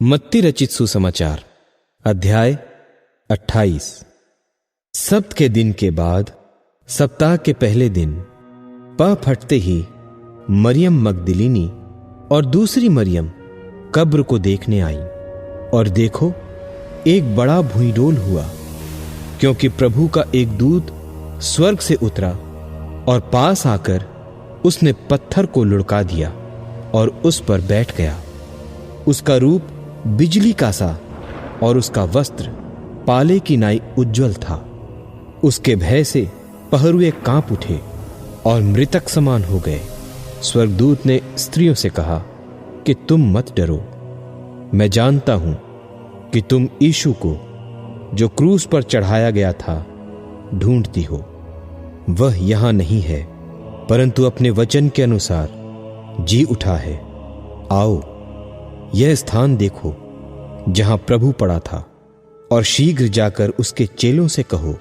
मत्ती रचित सुसमाचार अध्याय 28। सब्त के दिन के बाद सप्ताह के पहले दिन पह फटते ही मरियम मगदलीनी और दूसरी मरियम कब्र को देखने आई, और देखो एक बड़ा भूईडोल हुआ, क्योंकि प्रभु का एक दूत स्वर्ग से उतरा और पास आकर उसने पत्थर को लुढ़का दिया और उस पर बैठ गया। उसका रूप बिजली का सा और उसका वस्त्र पाले की नाई उज्ज्वल था। उसके भय से पहरुए कांप उठे और मृतक समान हो गए। स्वर्गदूत ने स्त्रियों से कहा कि तुम मत डरो, मैं जानता हूं कि तुम यीशु को जो क्रूस पर चढ़ाया गया था ढूंढती हो। वह यहां नहीं है, परंतु अपने वचन के अनुसार जी उठा है। आओ, यह स्थान देखो जहां प्रभु पड़ा था, और शीघ्र जाकर उसके चेलों से कहो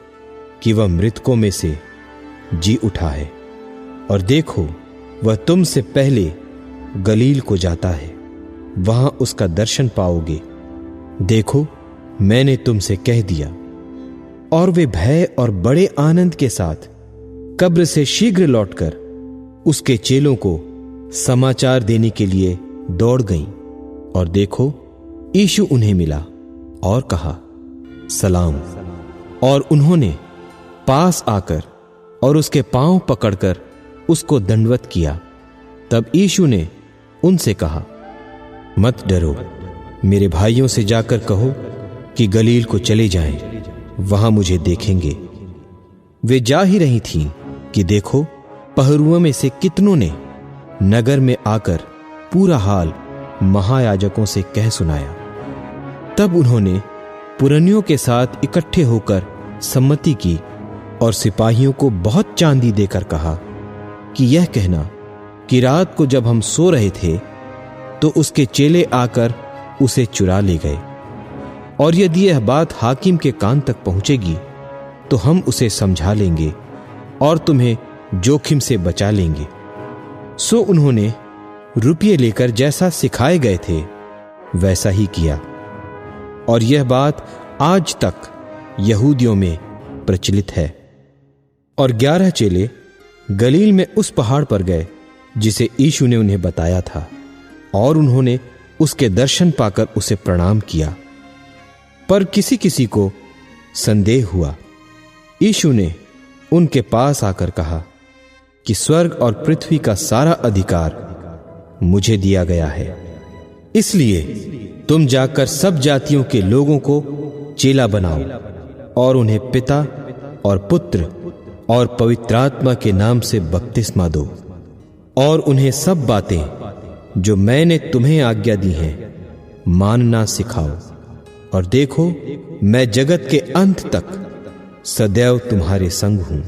कि वह मृतकों में से जी उठा है। और देखो, वह तुमसे पहले गलील को जाता है, वहां उसका दर्शन पाओगे। देखो, मैंने तुमसे कह दिया। और वे भय और बड़े आनंद के साथ कब्र से शीघ्र लौटकर उसके चेलों को समाचार देने के लिए दौड़ गईं। और देखो, यीशु उन्हें मिला और कहा, सलाम। और उन्होंने पास आकर और उसके पांव पकड़कर उसको दंडवत किया। तब यीशु ने उनसे कहा, मत डरो, मेरे भाइयों से जाकर कहो कि गलील को चले जाएं, वहां मुझे देखेंगे। वे जा ही रही थीं कि देखो, पहरुओं में से कितनों ने नगर में आकर पूरा हाल महायाजकों से कह सुनाया। तब उन्होंने पुरनियों के साथ इकट्ठे होकर सम्मति की और सिपाहियों को बहुत चांदी देकर कहा कि यह कहना कि रात को जब हम सो रहे थे तो उसके चेले आकर उसे चुरा ले गए, और यदि यह बात हाकिम के कान तक पहुंचेगी तो हम उसे समझा लेंगे और तुम्हें जोखिम से बचा लेंगे। सो उन्होंने रुपये लेकर जैसा सिखाए गए थे वैसा ही किया, और यह बात आज तक यहूदियों में प्रचलित है। और 11 चेले गलील में उस पहाड़ पर गए जिसे यीशु ने उन्हें बताया था, और उन्होंने उसके दर्शन पाकर उसे प्रणाम किया। पर किसी किसी को संदेह हुआ। यीशु ने उनके पास आकर कहा कि स्वर्ग और पृथ्वी का सारा अधिकार मुझे दिया गया है, इसलिए तुम जाकर सब जातियों के लोगों को चेला बनाओ और उन्हें पिता और पुत्र और पवित्र आत्मा के नाम से बपतिस्मा दो, और उन्हें सब बातें जो मैंने तुम्हें आज्ञा दी हैं मानना सिखाओ। और देखो, मैं जगत के अंत तक सदैव तुम्हारे संग हूं।